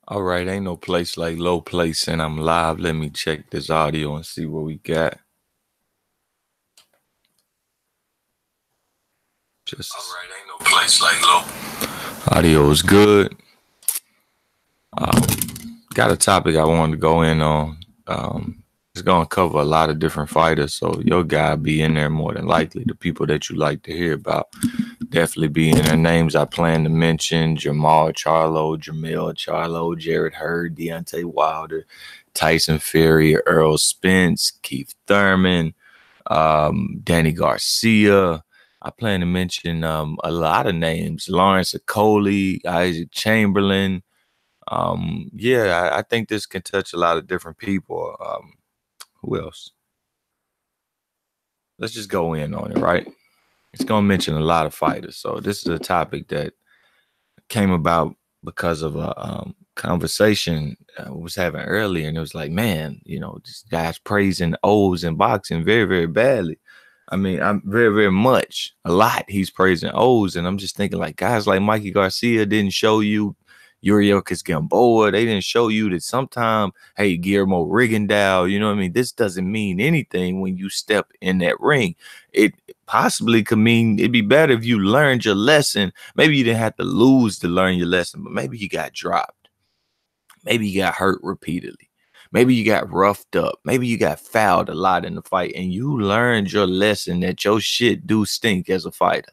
All right, ain't no place like low place, and I'm live. Let me check this audio and see what we got. Just all right, ain't no place like low. Audio is good. Got a topic I wanted to go in on. It's gonna cover a lot of different fighters, so your guy be in there more than likely. The people that you like to hear about definitely be in there. Names I plan to mention: Jamal Charlo, Jamel Charlo, Jared Hurd, Deontay Wilder, Tyson Fury, Earl Spence, Keith Thurman, Danny Garcia. I plan to mention a lot of names: Lawrence Okoli, Isaac Chamberlain. Yeah, I think this can touch a lot of different people. Who else? Let's just go in on it, right? It's going to mention a lot of fighters. So this is a topic that came about because of a conversation I was having earlier, and it was like, man, this guy's praising O's in boxing very, very badly. I mean, I'm very, very much a lot. He's praising O's, and I'm just thinking, like, guys like Mikey Garcia didn't show you Yuriorkis Gamboa. They didn't show you that sometime, hey, Guillermo Rigondeaux, you know what I mean? This doesn't mean anything when you step in that ring. It possibly could mean it'd be better if you learned your lesson. Maybe you didn't have to lose to learn your lesson, but maybe you got dropped. Maybe you got hurt repeatedly. Maybe you got roughed up. Maybe you got fouled a lot in the fight, and you learned your lesson that your shit do stink as a fighter.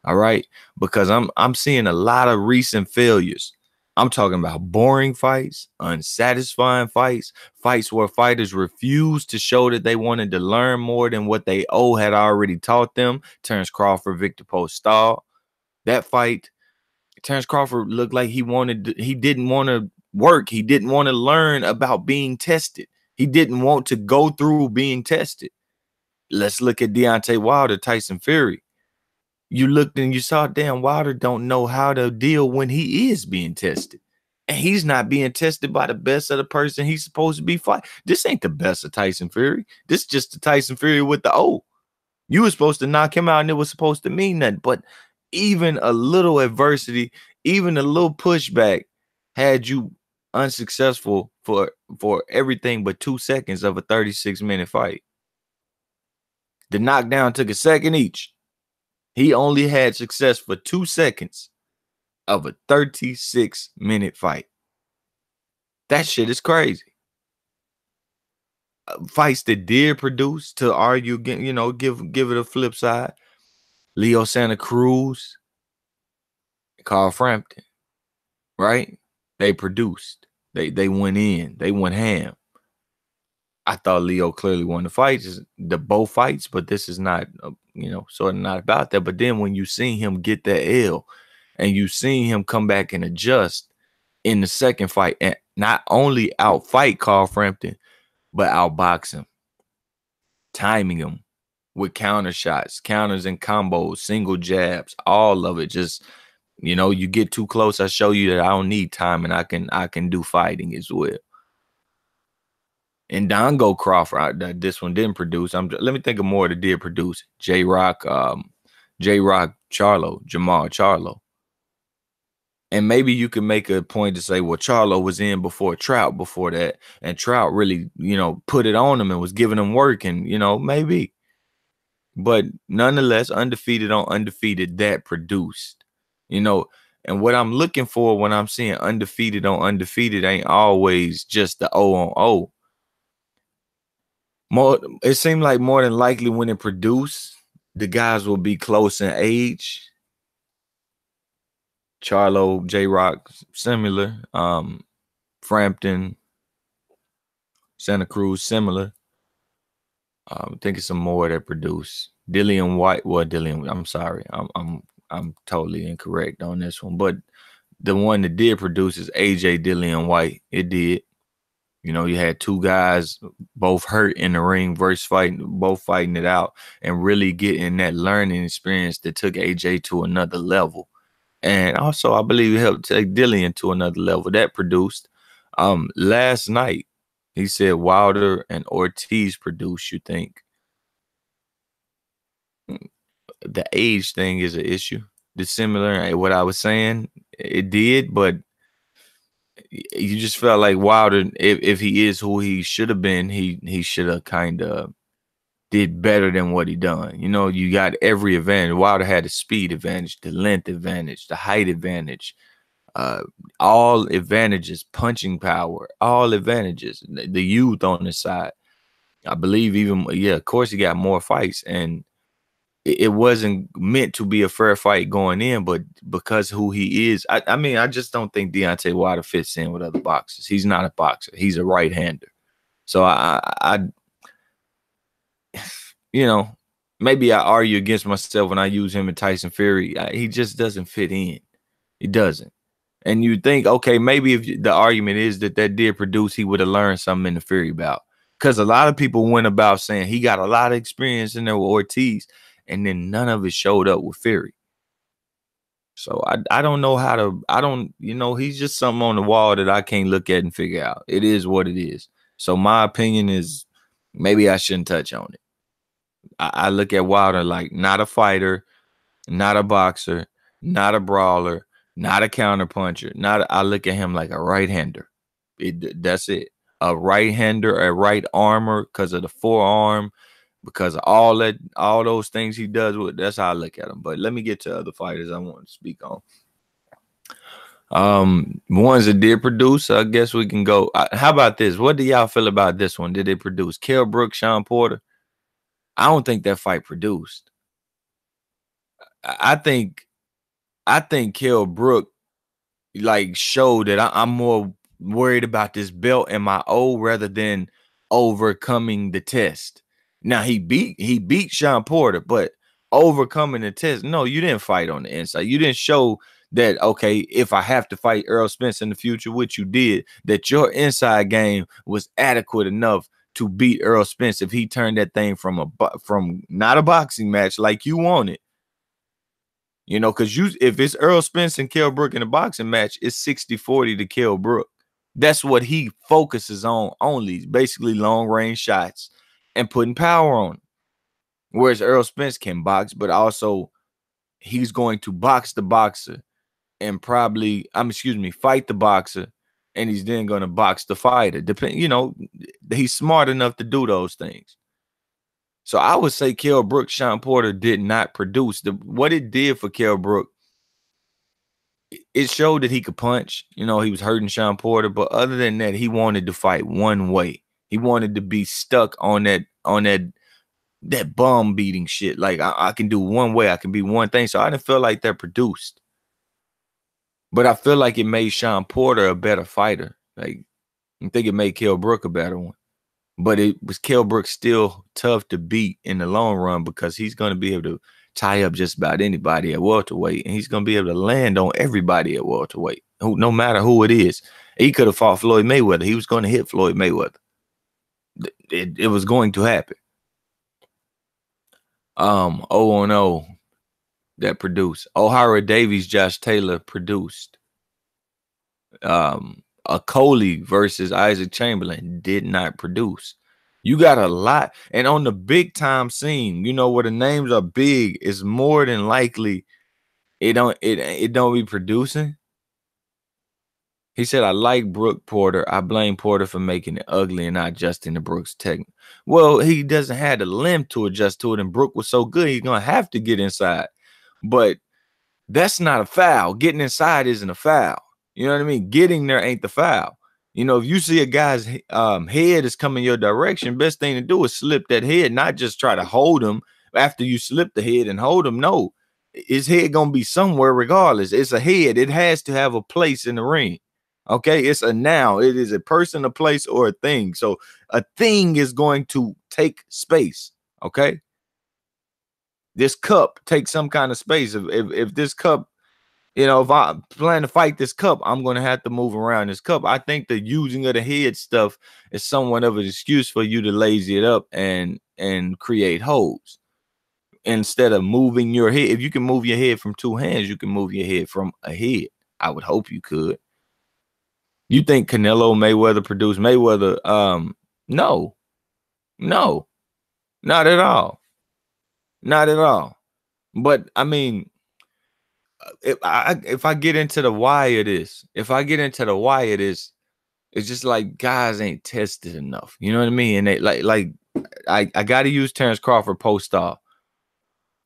All right? Because I'm seeing a lot of recent failures. I'm talking about boring fights, unsatisfying fights, fights where fighters refuse to show that they wanted to learn more than what they had already taught them. Terence Crawford, Victor Postol. That fight, Terence Crawford looked like he didn't want to work. He didn't want to learn about being tested. He didn't want to go through being tested. Let's look at Deontay Wilder, Tyson Fury. You looked and you saw, damn, Wilder don't know how to deal when he is being tested. And he's not being tested by the best of the person he's supposed to be fighting. This ain't the best of Tyson Fury. This is just the Tyson Fury with the O. You were supposed to knock him out and it was supposed to mean nothing. But even a little adversity, even a little pushback had you unsuccessful for everything but 2 seconds of a 36-minute fight. The knockdown took a second each. He only had success for 2 seconds of a 36-minute fight. That shit is crazy. Fights that did produce, to argue, give it a flip side. Leo Santa Cruz, Carl Frampton, right? They produced. They went in. They went ham. I thought Leo clearly won the fights, both fights, but this is not, sort of not about that. But then when you see him get that L, and you seen him come back and adjust in the second fight, and not only outfight Carl Frampton, but outbox him, timing him with counter shots, counters and combos, single jabs, all of it. Just, you get too close, I show you that I don't need time, and I can do fighting as well. And Dongo Crawford, this one didn't produce. Let me think of more that did produce. J-Rock Charlo, Jamal Charlo. And maybe you can make a point to say, well, Charlo was in before Trout before that, and Trout really, put it on him and was giving him work, and, maybe. But nonetheless, undefeated on undefeated, that produced, and what I'm looking for when I'm seeing undefeated on undefeated ain't always just the O on O. It seemed like more than likely when it produced, the guys will be close in age. Charlo, J-Rock, similar. Frampton, Santa Cruz, similar. I'm thinking some more that produce. Dillian White. Well, I'm sorry. I'm totally incorrect on this one. But the one that did produce is AJ Dillian White. It did. You had two guys both hurt in the ring versus both fighting it out and really getting that learning experience that took AJ to another level. And also, I believe it helped take Dillian to another level. That produced. Last night, he said Wilder and Ortiz produced, you think? The age thing is an issue. Dissimilar, what I was saying, it did, but You just felt like Wilder, if he is who he should have been, he should have kind of did better than what he done. You know, you got every advantage. Wilder had the speed advantage, the length advantage, the height advantage, all advantages, punching power, all advantages. The youth on his side, I believe, even of course he got more fights, and it wasn't meant to be a fair fight going in, but because who he is, I mean, I just don't think Deontay Wilder fits in with other boxers. He's not a boxer. He's a right-hander. So I you know, maybe I argue against myself when I use him and Tyson Fury. He just doesn't fit in. He doesn't. And you think, okay, maybe if the argument is that did produce, he would have learned something in the Fury bout. Because a lot of people went about saying he got a lot of experience in there with Ortiz, and then none of it showed up with Fury. So I don't know how to, he's just something on the wall that I can't look at and figure out. It is what it is. So my opinion is maybe I shouldn't touch on it. I look at Wilder like not a fighter, not a boxer, not a brawler, not a counterpuncher. I look at him like a right-hander. That's it. A right-hander, a right armor because of the forearm, because of all those things he does with. That's how I look at him. But let me get to other fighters I want to speak on. Ones that did produce, I guess we can go. How about this? What do y'all feel about this one? Did they produce? Kell Brook, Sean Porter? I don't think that fight produced. I think Kell Brook like showed that I'm more worried about this belt and my O rather than overcoming the test. Now he beat Sean Porter, but overcoming the test, no, you didn't fight on the inside. You didn't show that, okay, if I have to fight Errol Spence in the future, which you did, that your inside game was adequate enough to beat Errol Spence if he turned that thing from not a boxing match like you wanted. You know, because if it's Errol Spence and Kell Brook in a boxing match, it's 60-40 to Kell Brook. That's what he focuses on only, basically long-range shots and putting power on him. Whereas Errol Spence can box, but also he's going to box the boxer and probably, fight the boxer, and he's then going to box the fighter. He's smart enough to do those things. So I would say Kell Brook, Sean Porter did not produce. What it did for Kell Brook, it showed that he could punch. You know, he was hurting Sean Porter, but other than that, he wanted to fight one way. He wanted to be stuck on that bum beating shit. Like I can do one way, I can be one thing. So I didn't feel like that produced. But I feel like it made Sean Porter a better fighter. Like I think it made Kell Brook a better one. But it was Kell Brook still tough to beat in the long run because he's going to be able to tie up just about anybody at welterweight, and he's going to be able to land on everybody at welterweight, no matter who it is. He could have fought Floyd Mayweather. He was going to hit Floyd Mayweather. It was going to happen. 0-0 that produced. O'Hara Davies, Josh Taylor produced. A Coley versus Isaac Chamberlain did not produce. You got a lot, and on the big time scene, you know, where the names are big, it's more than likely it don't be producing. He said, I like Brook Porter. I blame Porter for making it ugly and not adjusting to Brook's technique. Well, he doesn't have the limb to adjust to it, and Brook was so good, he's gonna have to get inside. But that's not a foul. Getting inside isn't a foul. You know what I mean? Getting there ain't the foul. You know, if you see a guy's head is coming your direction, best thing to do is slip that head, not just try to hold him after you slip the head and hold him. No, his head going to be somewhere regardless. It's a head. It has to have a place in the ring. Okay, it's a noun. It is a person, a place, or a thing. So a thing is going to take space. Okay, this cup takes some kind of space. If this cup, you know, if I plan to fight this cup, I'm going to have to move around this cup. I think the using of the head stuff is somewhat of an excuse for you to lazy it up and create holes instead of moving your head. If you can move your head from two hands, you can move your head from a head. I would hope you could. You think Canelo Mayweather produced Mayweather? No, not at all. Not at all. But I mean, if I get into the why of this, if I get into the why of this, it's just like guys ain't tested enough. You know what I mean? And they like I got to use Terrence Crawford post off.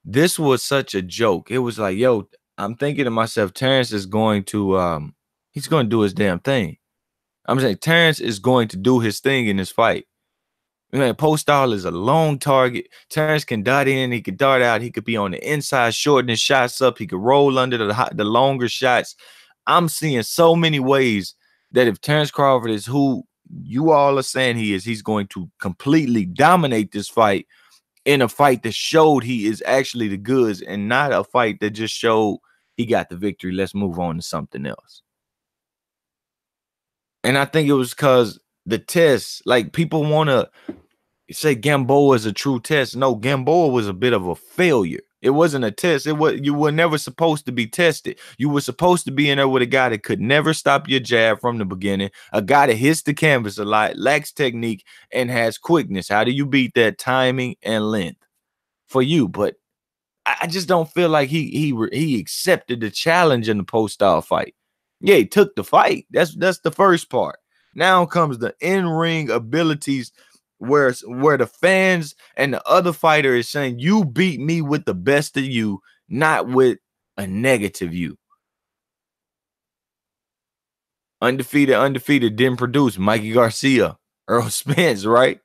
This was such a joke. It was like, yo, I'm thinking to myself, Terrence is going to he's going to do his damn thing. I'm saying Terrence is going to do his thing in this fight. Man, Postal is a long target. Terrence can dart in, he could dart out, he could be on the inside, shortening shots up, he could roll under the longer shots. I'm seeing so many ways that if Terrence Crawford is who you all are saying he is, he's going to completely dominate this fight in a fight that showed he is actually the goods and not a fight that just showed he got the victory. Let's move on to something else. And I think it was because the test, like people want to say Gamboa is a true test. No, Gamboa was a bit of a failure. It wasn't a test. You were never supposed to be tested. You were supposed to be in there with a guy that could never stop your jab from the beginning, a guy that hits the canvas a lot, lacks technique, and has quickness. How do you beat that? Timing and length for you. But I just don't feel like he accepted the challenge in the post-style fight. Yeah, he took the fight. That's the first part. Now comes the in-ring abilities where the fans and the other fighter is saying, you beat me with the best of you, not with a negative you. Undefeated didn't produce Mikey Garcia, Earl Spence, right?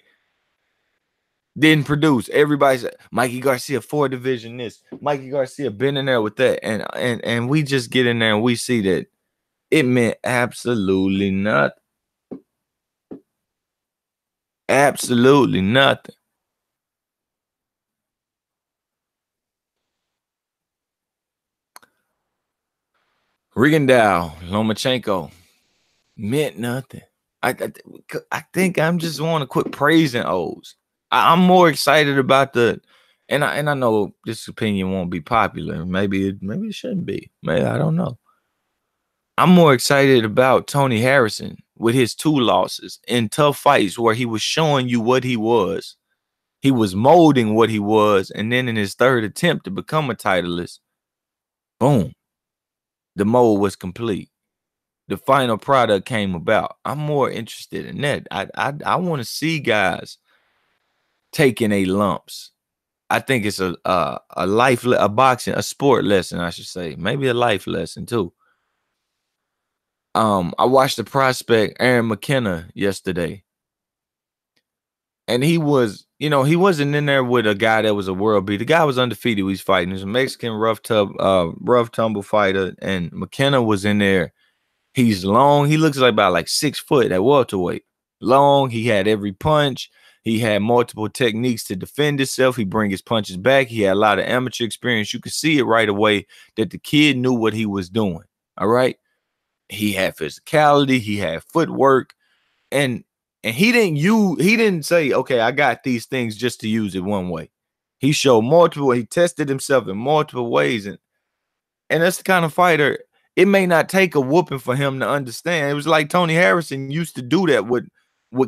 Didn't produce. Everybody said Mikey Garcia 4 division this, Mikey Garcia been in there with that, and we just get in there and we see that it meant absolutely nothing. Absolutely nothing. Rigondeaux, Lomachenko meant nothing. I think I'm just want to quit praising O's. I'm more excited about and I know this opinion won't be popular. Maybe it shouldn't be. Maybe I don't know. I'm more excited about Tony Harrison with his 2 losses in tough fights where he was showing you what he was. He was molding what he was, and then in his 3rd attempt to become a titleist, boom, the mold was complete. The final product came about. I'm more interested in that. I want to see guys taking a lumps. I think it's a sport lesson, I should say. Maybe a life lesson too. I watched the prospect Aaron McKenna yesterday. And he was, he wasn't in there with a guy that was a world beat. The guy was undefeated. He was fighting. He was a Mexican rough tumble fighter. And McKenna was in there. He's long. He looks like about like 6 foot at welterweight. Long. He had every punch. He had multiple techniques to defend himself. He bring his punches back. He had a lot of amateur experience. You could see it right away that the kid knew what he was doing. All right. He had physicality. He had footwork. And he didn't say, okay, I got these things just to use it one way. He showed multiple. He tested himself in multiple ways. And that's the kind of fighter, it may not take a whooping for him to understand. It was like Tony Harrison used to do that with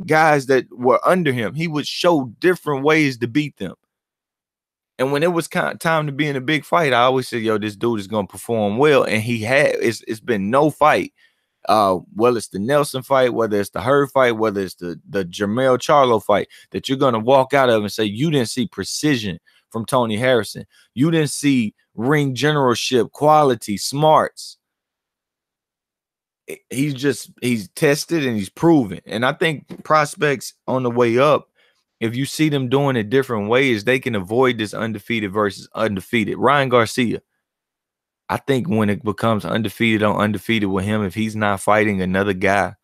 guys that were under him. He would show different ways to beat them. And when it was kind of time to be in a big fight, I always said, yo, this dude is going to perform well. And it's been no fight. Whether it's the Nelson fight, whether it's the Hurd fight, whether it's the Jermell Charlo fight, that you're going to walk out of and say, you didn't see precision from Tony Harrison. You didn't see ring generalship, quality, smarts. He's tested and he's proven. And I think prospects on the way up, if you see them doing it different ways, they can avoid this undefeated versus undefeated. Ryan Garcia, I think when it becomes undefeated on undefeated with him, if he's not fighting another guy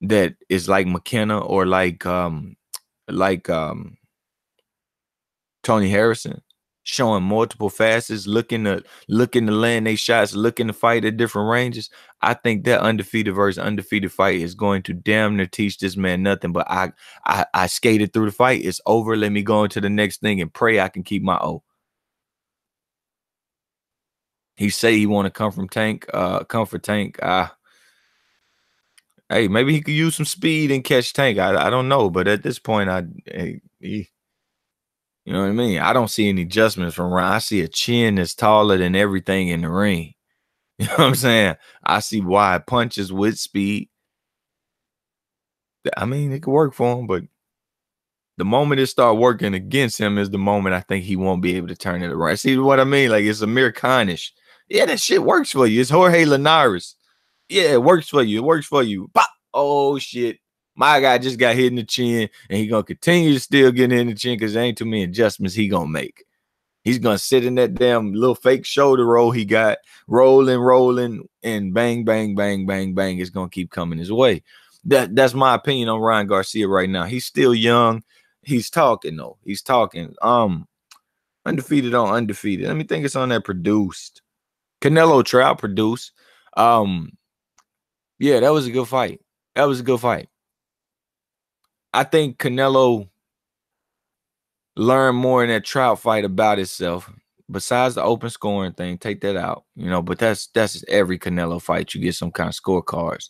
that is like McKenna or like Tony Harrison, showing multiple facets, looking to land their shots, looking to fight at different ranges, I think that undefeated versus undefeated fight is going to damn near teach this man nothing. But I skated through the fight. It's over. Let me go into the next thing and pray I can keep my O. He say he want to come for Tank. Hey, maybe he could use some speed and catch Tank. I don't know, but at this point, You know what I mean? I don't see any adjustments from Ryan. I see a chin that's taller than everything in the ring. You know what I'm saying? I see wide punches with speed. I mean, it could work for him, but the moment it start working against him is the moment I think he won't be able to turn it around. See what I mean? Like, it's Amir Khanish. Yeah, that shit works for you. It's Jorge Linares. Yeah, it works for you. It works for you. Pop. Oh, shit. My guy just got hit in the chin, and he going to continue to still get in the chin because there ain't too many adjustments he going to make. He's going to sit in that damn little fake shoulder roll he got, rolling, and bang, bang, bang, bang, bang. It's going to keep coming his way. That's my opinion on Ryan Garcia right now. He's still young. He's talking, though. He's talking. Undefeated on undefeated. Let me think it's on that produced. Canelo Trout produced. Yeah, that was a good fight. That was a good fight. I think Canelo learned more in that Trout fight about himself. Besides the open scoring thing, take that out, you know. But that's every Canelo fight. You get some kind of scorecards.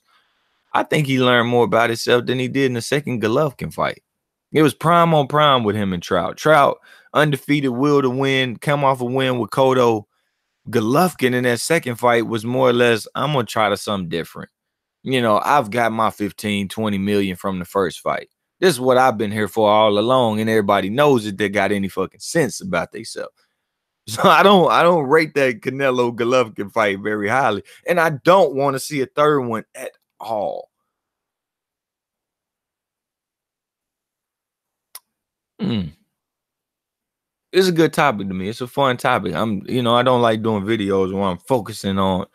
I think he learned more about himself than he did in the second Golovkin fight. It was prime on prime with him and Trout. Trout undefeated, will to win, come off a win with Cotto. Golovkin in that second fight was more or less, I'm gonna try to something different. You know, I've got my 15, 20 million from the first fight. This is what I've been here for all along, and everybody knows it. They got any fucking sense about themselves. So I don't rate that Canelo Golovkin fight very highly, and I don't want to see a third one at all. It's a good topic to me. It's a fun topic. I don't like doing videos where I'm focusing on,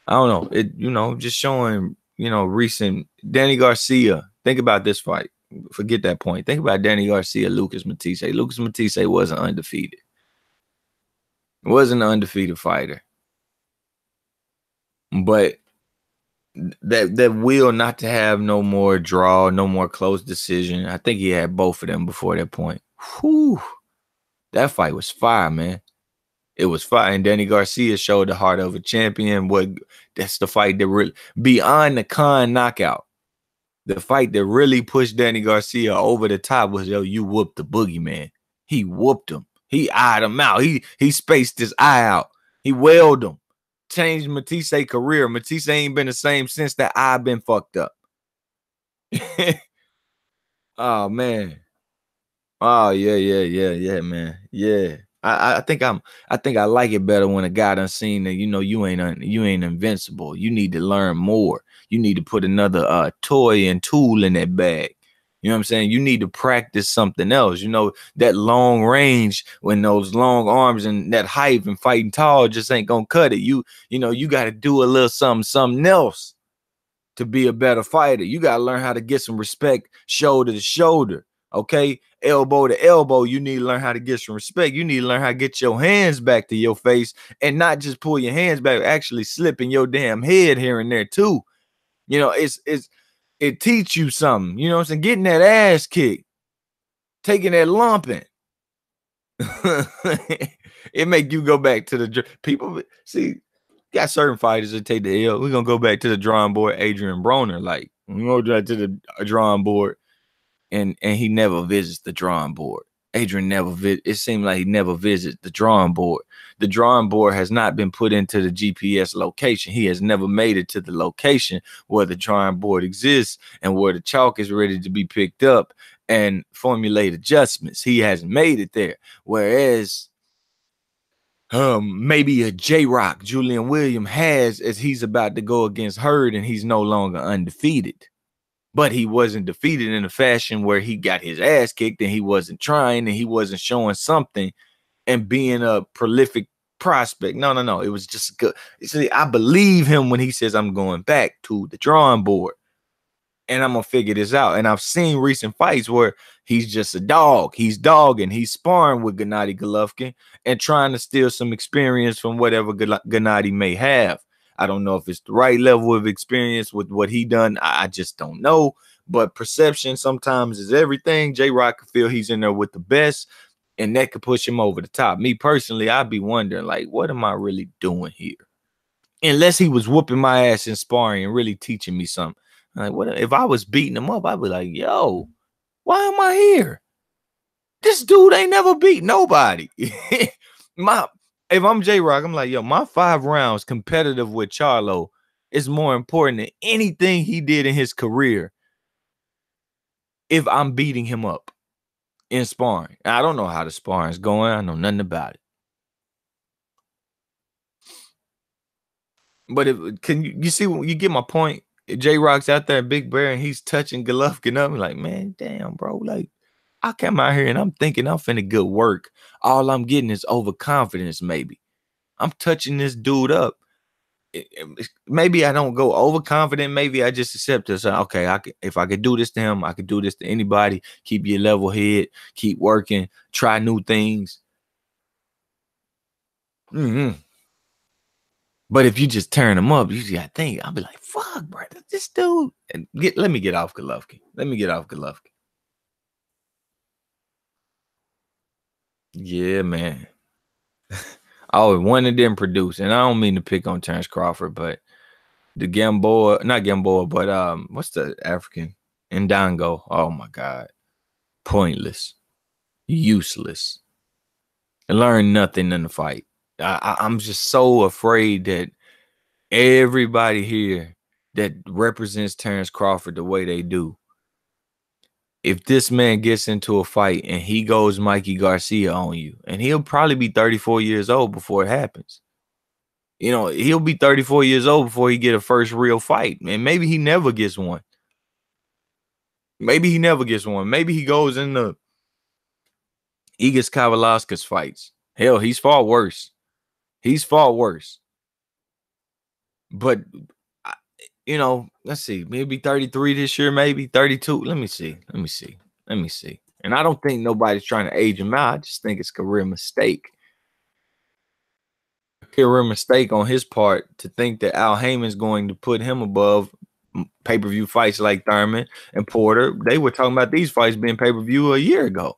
I don't know, just showing, recent Danny Garcia. Think about this fight. Forget that point. Think about Danny Garcia, Lucas Matisse. Lucas Matisse wasn't undefeated. Wasn't an undefeated fighter. But that will not to have no more draw, no more close decision. I think he had both of them before that point. Whew. That fight was fire, man. It was fire. And Danny Garcia showed the heart of a champion. That's the fight that really, beyond the Khan knockout, the fight that really pushed Danny Garcia over the top was, you whooped the boogeyman. He whooped him. He eyed him out. He spaced his eye out. He wailed him. Changed Matisse's career. Matisse ain't been the same since that eye been fucked up. Oh, man. Oh, yeah, man. Yeah. I think I like it better when a guy done seen that, you ain't invincible. You need to learn more. You need to put another toy and tool in that bag. You know what I'm saying? You need to practice something else. That long range, when those long arms and that height and fighting tall just ain't gonna cut it. You got to do a little something else to be a better fighter. You got to learn how to get some respect shoulder to shoulder. Okay, elbow to elbow. You need to learn how to get some respect. You need to learn how to get your hands back to your face and not just pull your hands back, actually slipping your damn head here and there too. It teach you something. You know what I'm saying? Getting that ass kicked, taking that lumping. It make you go back to the people. See, got certain fighters that take the L. We're gonna go back to the drawing board. Adrian Broner, like, we go back to the drawing board. And he never visits the drawing board. Adrian it seemed like he never visits the drawing board. The drawing board has not been put into the GPS location. He has never made it to the location where the drawing board exists and where the chalk is ready to be picked up and formulate adjustments. He hasn't made it there. Whereas maybe a J-Rock, Julian Williams, has, as he's about to go against Hurd and he's no longer undefeated. But he wasn't defeated in a fashion where he got his ass kicked and he wasn't trying and he wasn't showing something and being a prolific prospect. No. It was just good. See, I believe him when he says, I'm going back to the drawing board and I'm going to figure this out. And I've seen recent fights where he's just a dog. He's dogging. He's sparring with Gennady Golovkin and trying to steal some experience from whatever Gennady may have. I don't know if it's the right level of experience with what he done. I just don't know. But perception sometimes is everything. J-Rock could feel he's in there with the best, and that could push him over the top. Me personally, I'd be wondering, like, what am I really doing here? Unless he was whooping my ass in sparring and really teaching me something. Like, what if I was beating him up? I'd be like, yo, why am I here? This dude ain't never beat nobody. my if I'm J-Rock, I'm like, yo, my 5 rounds competitive with Charlo is more important than anything he did in his career if I'm beating him up in sparring. I don't know how the sparring's going. I know nothing about it. But if can you see when you get my point? J-Rock's out there, Big Bear, and he's touching Golovkin up. I'm like, man, damn, bro. Like, I come out here and I'm thinking I'm finna good work. All I'm getting is overconfidence, maybe. I'm touching this dude up. Maybe I don't go overconfident. Maybe I just accept this. Okay, if I could do this to him, I could do this to anybody. Keep your level head. Keep working. Try new things. But if you just turn him up, you gotta think. I'll be like, fuck, bro, this dude. And let me get off Golovkin. Let me get off Golovkin. Yeah, man. Oh, one that didn't produce. And I don't mean to pick on Terrence Crawford, but the Gamboa, not Gamboa, but what's the African? Ndango. Oh my God. Pointless. Useless. Learn nothing in the fight. I'm just so afraid that everybody here that represents Terrence Crawford the way they do, if this man gets into a fight and he goes Mikey Garcia on you, and he'll probably be 34 years old before it happens. You know, he'll be 34 years old before he get a first real fight. And maybe he never gets one. Maybe he never gets one. Maybe he goes in the Igor Kavalauskas fights. Hell, he's fought worse. He's fought worse. But, you know, let's see. Maybe 33 this year, maybe 32. Let me see. And I don't think nobody's trying to age him out. I just think it's a career mistake. Career mistake on his part to think that Al Heyman's going to put him above pay-per-view fights like Thurman and Porter. They were talking about these fights being pay-per-view a year ago.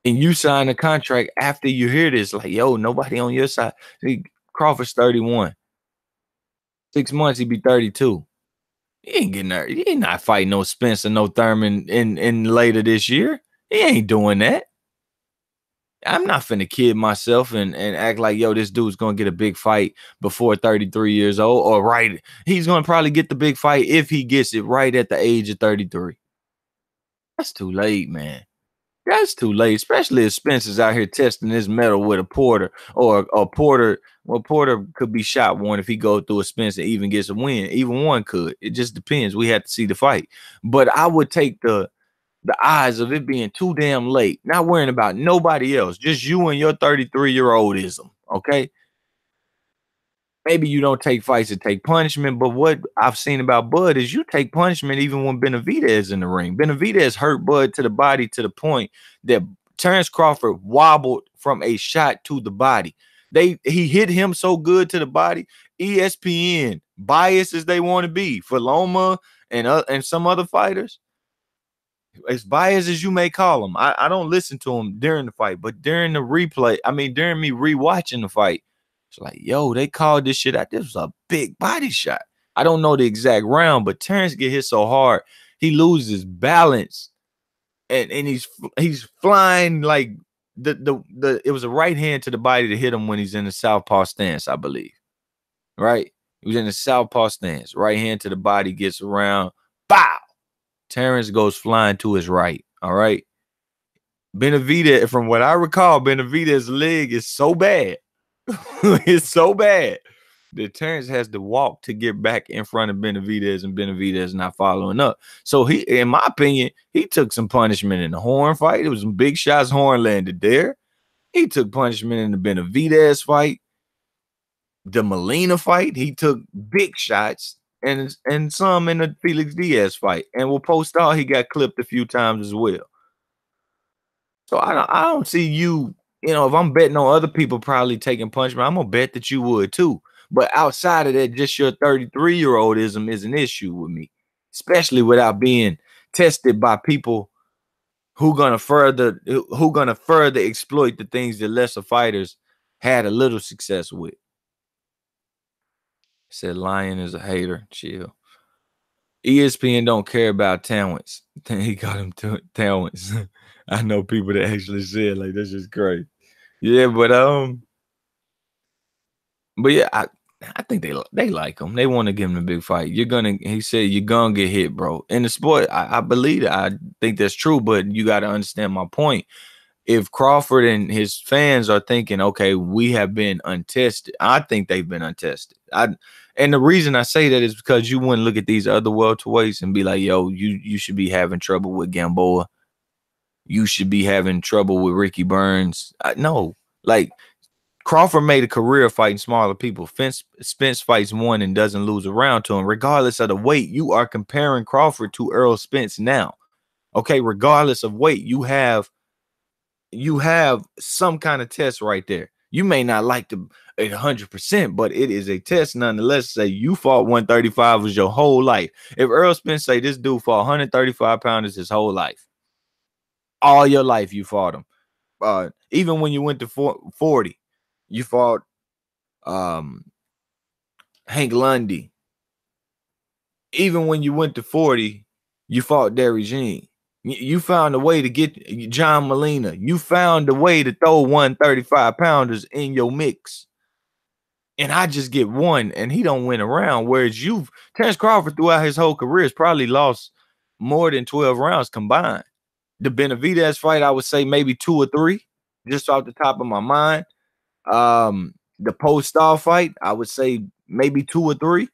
And you sign a contract after you hear this, like, yo, nobody on your side. See, Crawford's 31. 6 months, he'd be 32. He ain't getting there. He ain't not fighting no Spencer, no Thurman in later this year. He ain't doing that. I'm not finna kid myself and act like, yo, this dude's gonna get a big fight before 33 years old, or right. He's gonna probably get the big fight if he gets it right at the age of 33. That's too late, man. That's too late, especially if Spencer's out here testing his metal with a Porter or Porter. Well, Porter could be shot one if he goes through a Spencer, even gets a win. Even one could. It just depends. We have to see the fight. But I would take the odds of it being too damn late, not worrying about nobody else, just you and your 33-year-oldism. Okay. Maybe you don't take fights to take punishment, but what I've seen about Bud is you take punishment even when Benavidez is in the ring. Benavidez hurt Bud to the body to the point that Terrence Crawford wobbled from a shot to the body. He hit him so good to the body. ESPN, biased as they want to be for Loma and some other fighters, as biased as you may call them, I don't listen to them during the fight, but during the replay, during me rewatching the fight, it's like, yo, they called this shit out. This was a big body shot. I don't know the exact round, but Terrence get hit so hard, he loses balance, and he's flying like it was a right hand to the body to hit him when he's in the southpaw stance, I believe. Right? He was in the southpaw stance. Right hand to the body, gets around, bow. Terrence goes flying to his right. All right. Benavidez, from what I recall, Benavidez's leg is so bad. It's so bad that Terrence has to walk to get back in front of Benavidez, and Benavidez not following up. So he, in my opinion, he took some punishment in the Horn fight. It was some big shots Horn landed there. He took punishment in the Benavidez fight. The Molina fight, he took big shots, and some in the Felix Diaz fight. And we'll post out, he got clipped a few times as well. So I don't see you, if I'm betting on other people probably taking punishment, I'm gonna bet that you would too. But outside of that, just your 33-year-oldism is an issue with me, especially without being tested by people who gonna further exploit the things that lesser fighters had a little success with. Said Lion is a hater. Chill. ESPN don't care about talents. He got him talents. I know people that actually say it like this is great. Yeah, but yeah, I think they like him. They want to give him a big fight. He said you're gonna get hit, bro. In the sport, I believe it. I think that's true, but you got to understand my point. If Crawford and his fans are thinking, okay, we have been untested, I think they've been untested. And the reason I say that is because you wouldn't look at these other welterweights and be like, yo, you should be having trouble with Gamboa. You should be having trouble with Ricky Burns. No, like Crawford made a career fighting smaller people. Spence fights one and doesn't lose a round to him. Regardless of the weight, you are comparing Crawford to Errol Spence now. Okay, regardless of weight, you have some kind of test right there. You may not like the 100%, but it is a test nonetheless. Say you fought 135 was your whole life. If Errol Spence say this dude fought 135 pounders his whole life, all your life you fought him. Even when you went to 40, you fought Hank Lundy. Even when you went to 40, you fought Derry Jean. You found a way to get John Molina. You found a way to throw 135 pounders in your mix. And I just get one, and he don't win a round. Whereas Terence Crawford throughout his whole career has probably lost more than 12 rounds combined. The Benavidez fight, I would say maybe 2 or 3, just off the top of my mind. The Postol fight, I would say maybe 2 or 3.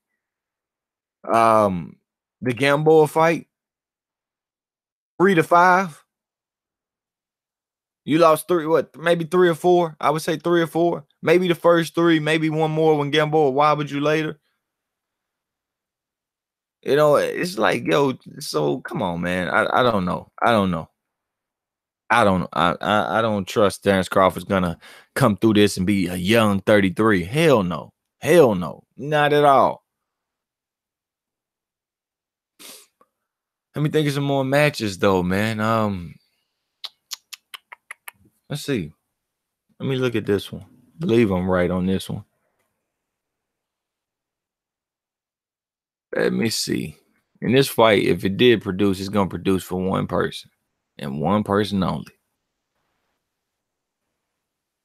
The Gamboa fight, 3 to 5. You lost 3, maybe 3 or 4. I would say 3 or 4. Maybe the first 3, maybe one more when Gamboa wobbled you later. You know, it's like, yo, so come on, man. I don't know. I don't trust Terence Crawford's gonna come through this and be a young 33. Hell no. Hell no. Not at all. Let me think of some more matches though, man. Let's see. Let me look at this one. I believe I'm right on this one. Let me see. In this fight, if it did produce, it's gonna produce for one person and one person only.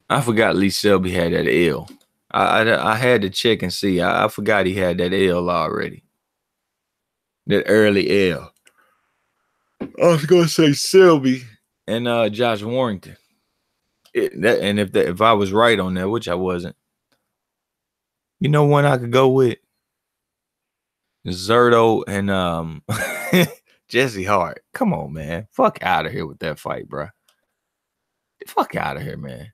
I forgot Lee Selby had that L. I had to check and see. I forgot he had that L already. That early L. I was gonna say Selby and Josh Warrington. If I was right on that, which I wasn't, you know, one I could go with Zerto and Jesse Hart. Come on, man. Fuck out of here with that fight, bro. Fuck out of here, man.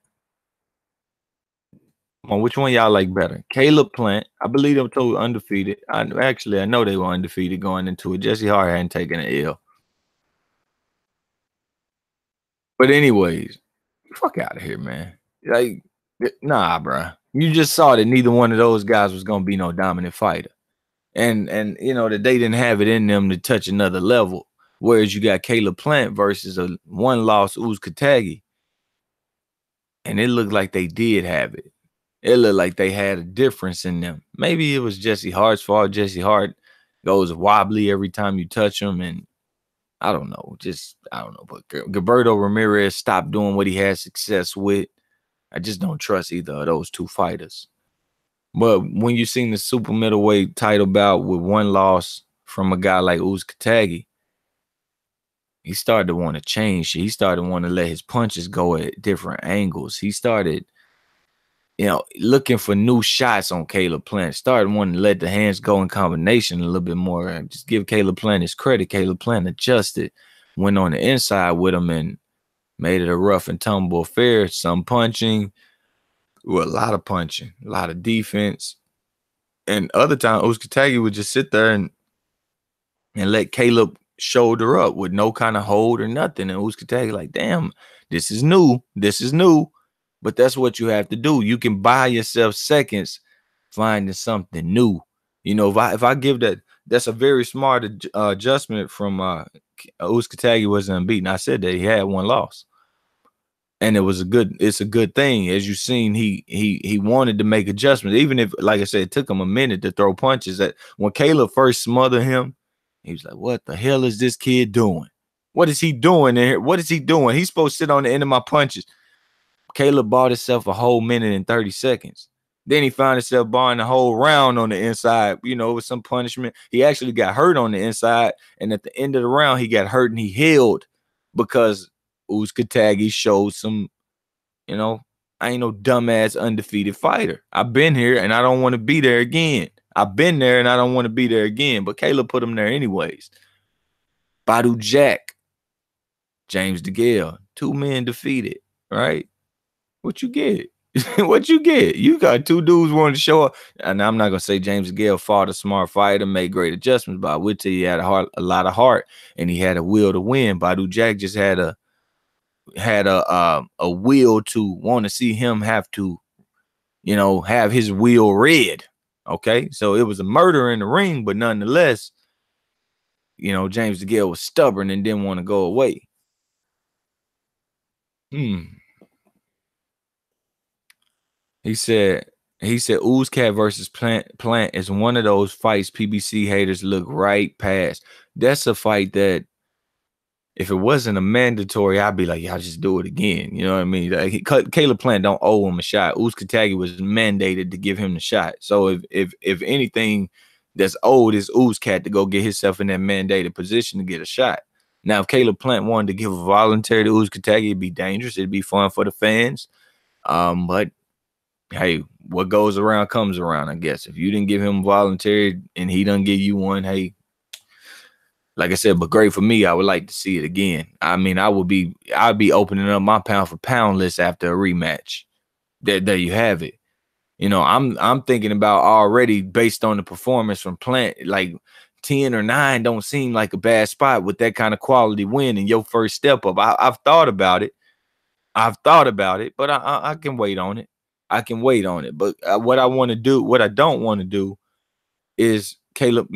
Come on, which one y'all like better? Caleb Plant. I believe them two undefeated. I know they were undefeated going into it. Jesse Hart hadn't taken an L. But anyways, fuck out of here, man. Like, nah, bro. You just saw that neither one of those guys was gonna be no dominant fighter. And you know that they didn't have it in them to touch another level. Whereas you got Caleb Plant versus a one-loss Uzcategui. And it looked like they did have it. It looked like they had a difference in them. Maybe it was Jesse Hart's fault. Jesse Hart goes wobbly every time you touch him. And I don't know. I don't know. But Gilberto Ramirez stopped doing what he had success with. I just don't trust either of those two fighters. But when you seen the super middleweight title bout with one loss from a guy like Uzcategui, he started to want to change. He started to want to let his punches go at different angles. He started, you know, looking for new shots on Caleb Plant. Started wanting to let the hands go in combination a little bit more. And just give Caleb Plant his credit. Caleb Plant adjusted, went on the inside with him and made it a rough and tumble affair. Some punching, well, a lot of punching, a lot of defense. And other time, Uzcategui would just sit there and let Caleb shoulder up with no kind of hold or nothing. And Uzcategui like, damn, this is new. This is new. But that's what you have to do. You can buy yourself seconds finding something new. You know, if I give that's a very smart adjustment from Uzcategui wasn't unbeaten. I said that he had one loss. And it's a good thing. As you've seen, he wanted to make adjustments. Even if, like I said, it took him a minute to throw punches. That when Caleb first smothered him, he was like, what the hell is this kid doing? What is he doing in here? What is he doing? He's supposed to sit on the end of my punches. Caleb bought himself a whole minute and 30 seconds. Then he found himself barring the whole round on the inside, you know, with some punishment. He actually got hurt on the inside. And at the end of the round, he got hurt and he healed because Uzcategui showed some, you know, I ain't no dumbass undefeated fighter. I've been here and I don't want to be there again. I've been there and I don't want to be there again. But Caleb put him there anyways. Badu Jack, James DeGale, 2 men defeated, right? What you get? What you get? You got 2 dudes wanting to show up. And I'm not gonna say James DeGale fought a smart fighter, made great adjustments, but I would tell you he had a lot of heart and he had a will to win. Badu Jack just had a will to want to see him have to, you know, have his will read. Okay, so it was a murder in the ring, but nonetheless, you know, James DeGale was stubborn and didn't want to go away. He said Oozcat versus Plant is one of those fights PBC haters look right past. That's a fight that if it wasn't a mandatory, I'd be like, y'all just do it again. You know what I mean? Like, Caleb Plant don't owe him a shot. Uzcategui was mandated to give him the shot. So if anything that's owed is Oozcat to go get himself in that mandated position to get a shot. Now, if Caleb Plant wanted to give a voluntary to Uzcategui, it'd be dangerous. It'd be fun for the fans. But hey, what goes around comes around, I guess. If you didn't give him voluntary and he doesn't give you one, hey, like I said, but great for me. I would like to see it again. I mean, I'd be opening up my pound for pound list after a rematch. There you have it. You know, I'm thinking about already based on the performance from Plant, like 10 or 9 don't seem like a bad spot with that kind of quality win in your first step up. I've thought about it. But I can wait on it. I can wait on it. But what I want to do, what I don't want to do is Caleb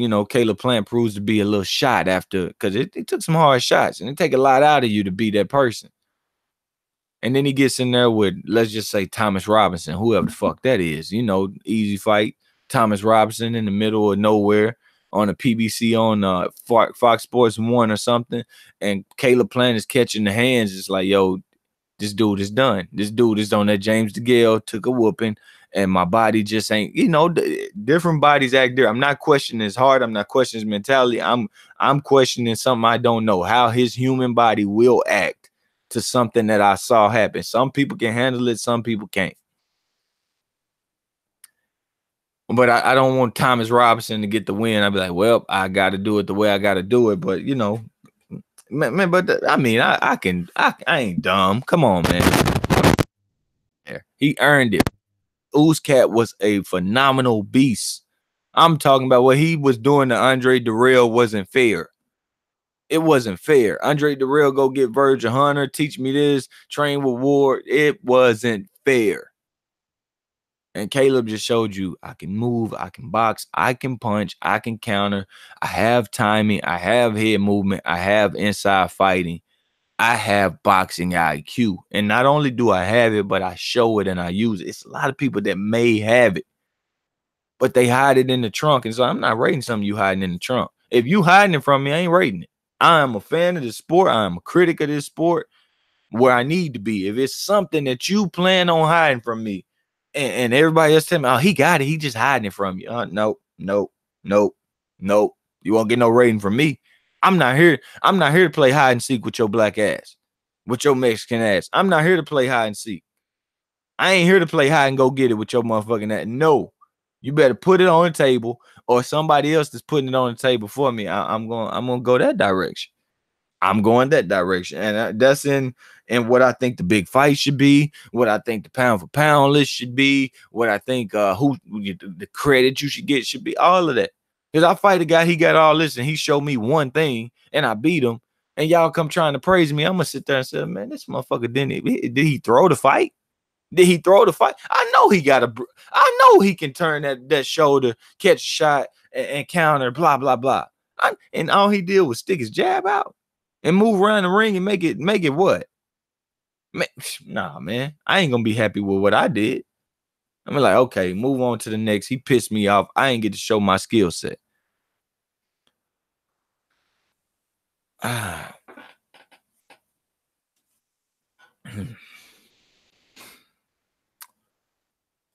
Plant proves to be a little shot after, because it took some hard shots and it take a lot out of you to be that person. And then he gets in there with, let's just say, Thomas Robinson, whoever the fuck that is. You know, easy fight. Thomas Robinson in the middle of nowhere on a PBC on Fox Sports 1 or something. And Caleb Plant is catching the hands. It's like, yo, this dude is done. This dude is on that James DeGale, took a whooping, and my body just ain't, you know, different bodies act there. I'm not questioning his heart. I'm not questioning his mentality. I'm questioning something I don't know, how his human body will act to something that I saw happen. Some people can handle it. Some people can't. But I don't want Thomas Robinson to get the win. I'd be like, well, I got to do it the way I got to do it. But, you know, man, but I mean, I ain't dumb. Come on, man. He earned it. Oozcat was a phenomenal beast. I'm talking about what he was doing to Andre Durrell wasn't fair. It wasn't fair. Andre Durrell go get Virgil Hunter, teach me this, train with Ward. It wasn't fair. And Caleb just showed you I can move, I can box, I can punch, I can counter. I have timing, I have head movement, I have inside fighting. I have boxing IQ. And not only do I have it, but I show it and I use it. It's a lot of people that may have it, but they hide it in the trunk. And so I'm not rating something you hiding in the trunk. If you hiding it from me, I ain't rating it. I am a fan of the sport. I am a critic of this sport where I need to be. If it's something that you plan on hiding from me and everybody else tell me, oh, he got it, he just hiding it from you. Nope. You won't get no rating from me. I'm not here to play hide and seek with your black ass, with your Mexican ass. I'm not here to play hide and seek. I ain't here to play hide and go get it with your motherfucking ass. No, you better put it on the table, or somebody else that's putting it on the table for me. I'm gonna go that direction. I'm going that direction, and that's in what I think the big fight should be, what I think the pound for pound list should be, what I think the credit you should get should be, all of that. Because I fight a guy, he got all this, and he showed me one thing, and I beat him, and y'all come trying to praise me. I'm gonna sit there and say, man, this motherfucker did he throw the fight? Did he throw the fight? I know he got I know he can turn that shoulder, catch a shot, and counter, blah blah blah. And all he did was stick his jab out and move around the ring and make it what? Nah, man, I ain't gonna be happy with what I did. I'm like, okay, move on to the next. He pissed me off. I ain't get to show my skill set.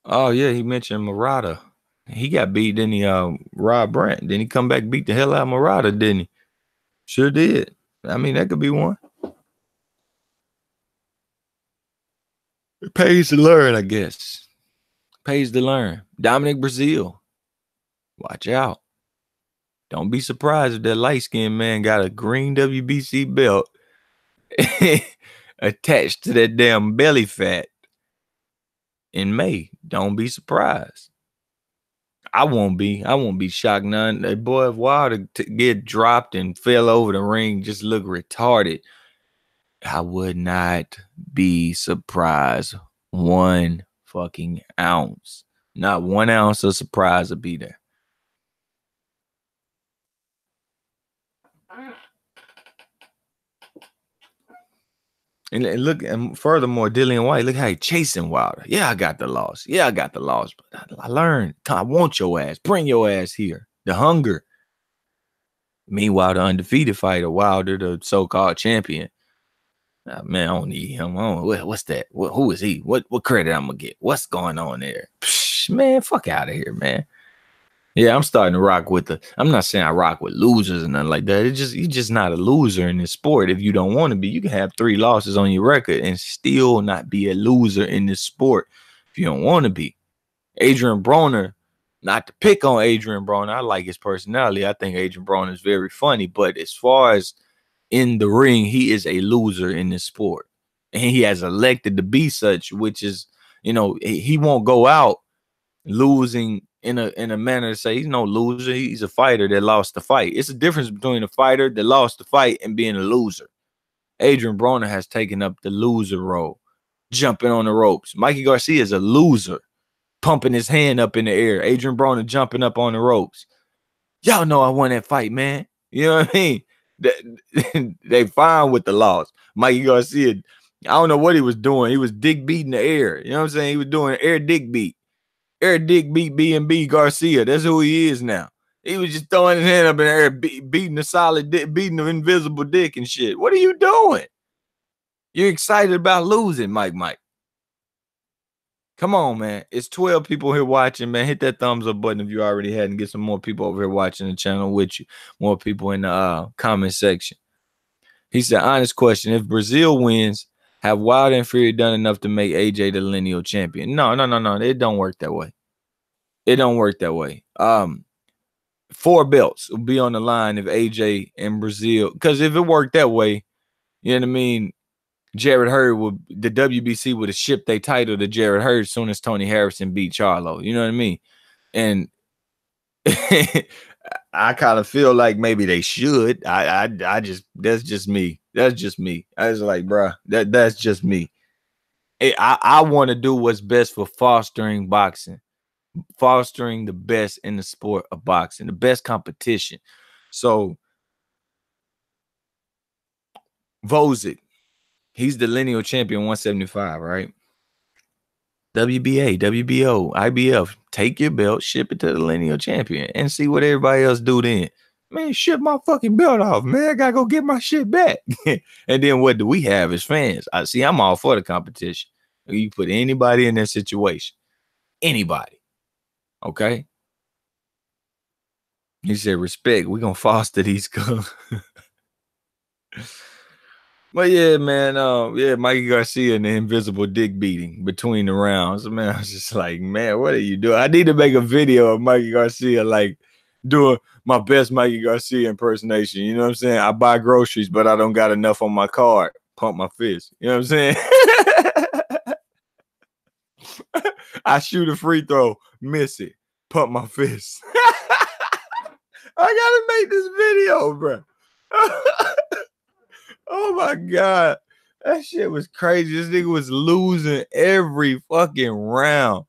Oh yeah, he mentioned Murata. He got beat, didn't he? Rob Brandt. Didn't he come back beat the hell out of Murata? Didn't he? Sure did. I mean, that could be one. It pays to learn, I guess. Pays to learn. Dominic Brazil. Watch out. Don't be surprised if that light-skinned man got a green WBC belt attached to that damn belly fat in May. Don't be surprised. I won't be. I won't be shocked none. That boy, if Wilder get dropped and fell over the ring, just look retarded, I would not be surprised 1 fucking ounce. Not 1 ounce of surprise would be there. And look, and furthermore, Dillian White, look how he chasing Wilder. Yeah, I got the loss. Yeah, I got the loss. But I learned. I want your ass. Bring your ass here. The hunger. Meanwhile, the undefeated fighter, Wilder, the so-called champion. Man, I don't need him. What's that? Who is he? What credit I'm gonna get? What's going on there? Psh, man, fuck out of here, man. Yeah, I'm starting to rock with I'm not saying I rock with losers and nothing like that. You're just not a loser in this sport. If you don't want to be, you can have 3 losses on your record and still not be a loser in this sport if you don't want to be. Adrian Broner, not to pick on Adrian Broner, I like his personality. I think Adrian Broner is very funny, but as far as in the ring, he is a loser in this sport. And he has elected to be such, which is, he won't go out losing in a manner to say he's no loser. He's a fighter that lost the fight. It's a difference between a fighter that lost the fight and being a loser. Adrian Broner has taken up the loser role, jumping on the ropes. Mikey Garcia is a loser, pumping his hand up in the air. Adrian Broner jumping up on the ropes. Y'all know I won that fight, man. You know what I mean? They fine with the loss. Mikey Garcia, I don't know what he was doing. He was dick beating the air. You know what I'm saying? He was doing air dick beat. Air dick beat B&B Garcia. That's who he is now. He was just throwing his hand up in the air, beating the solid dick, beating the invisible dick and shit. What are you doing? You're excited about losing, Mike. Come on, man. It's 12 people here watching, man. Hit that thumbs up button if you already hadn't. Get some more people over here watching the channel with you. More people in the comment section. He said, honest question. If Brazil wins, have Wilder and Fury done enough to make AJ the lineal champion? No. It don't work that way. It don't work that way. 4 belts will be on the line if AJ and Brazil, because if it worked that way, you know what I mean, Jared Hurd the WBC would have shipped their title to Jared Hurd as soon as Tony Harrison beat Charlo. You know what I mean? And I kind of feel like maybe they should. I just, that's just me. That's just me. I was like, bro, that's just me. I want to do what's best for fostering boxing, fostering the best in the sport of boxing, the best competition. So Vozick, he's the lineal champion 175, right? WBA, WBO, IBF, take your belt, ship it to the lineal champion, and see what everybody else do then. Man, ship my fucking belt off, man. I gotta go get my shit back. And then what do we have as fans? I'm all for the competition. You put anybody in that situation. Anybody. Okay? He said, respect. We're gonna foster these guns. But yeah, man, Mikey Garcia and the invisible dick beating between the rounds. Man, I was just like, man, what are you doing? I need to make a video of Mikey Garcia, like doing my best Mikey Garcia impersonation. You know what I'm saying? I buy groceries, but I don't got enough on my card. Pump my fist. You know what I'm saying? I shoot a free throw, miss it, pump my fist. I gotta make this video, bro. Oh my God. That shit was crazy. This nigga was losing every fucking round.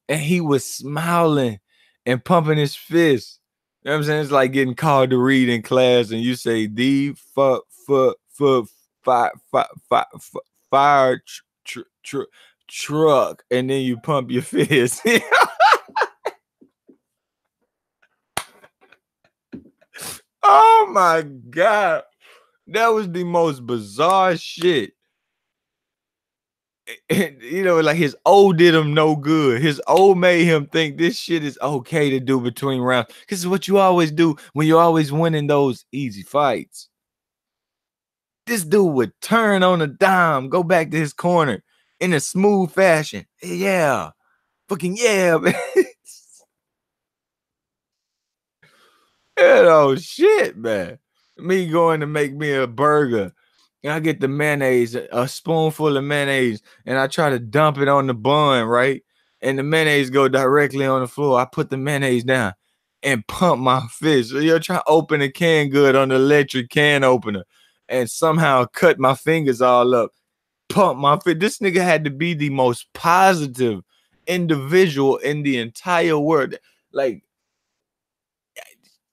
And he was smiling and pumping his fist. You know what I'm saying? It's like getting called to read in class and you say the fire truck, and then you pump your fist. Oh my God. That was the most bizarre shit. You know, like his O did him no good. His O made him think this shit is okay to do between rounds. This is what you always do when you're always winning those easy fights. This dude would turn on a dime, go back to his corner in a smooth fashion. Yeah, fucking yeah, man. Oh shit, man. Me going to make me a burger. And I get the mayonnaise, a spoonful of mayonnaise, and I try to dump it on the bun, right? And the mayonnaise go directly on the floor. I put the mayonnaise down and pump my fist. So you're trying to open a can good on the electric can opener and somehow cut my fingers all up. Pump my fist. This nigga had to be the most positive individual in the entire world. Like,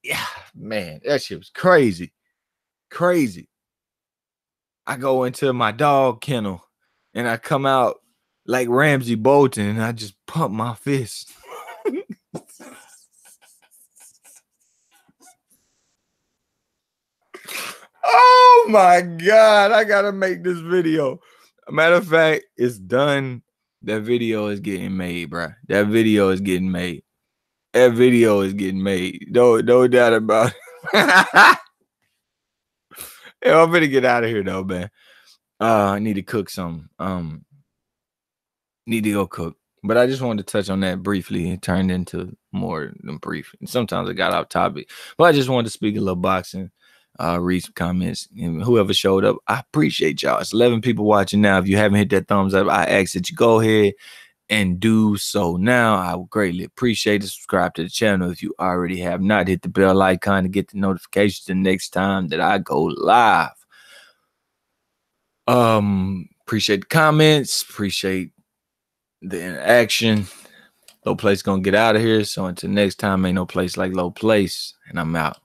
yeah, man, that shit was crazy. Crazy. I go into my dog kennel and I come out like Ramsey Bolton and I just pump my fist. Oh my God. I gotta make this video. Matter of fact, it's done. That video is getting made, bro. That video is getting made. That video is getting made. No doubt about it. Yeah, I'm gonna get out of here though, man. I need to cook some. Need to go cook. But I just wanted to touch on that briefly. It turned into more than brief. And sometimes it got off topic. But I just wanted to speak a little boxing, read some comments. And whoever showed up, I appreciate y'all. It's 11 people watching now. If you haven't hit that thumbs up, I ask that you go ahead and do so now. I would greatly appreciate it. Subscribe to the channel if you already have not. Hit the bell icon to get the notifications the next time that I go live. Appreciate the comments. Appreciate the interaction. Low Place gonna get out of here. So until next time, ain't no place like Low Place. And I'm out.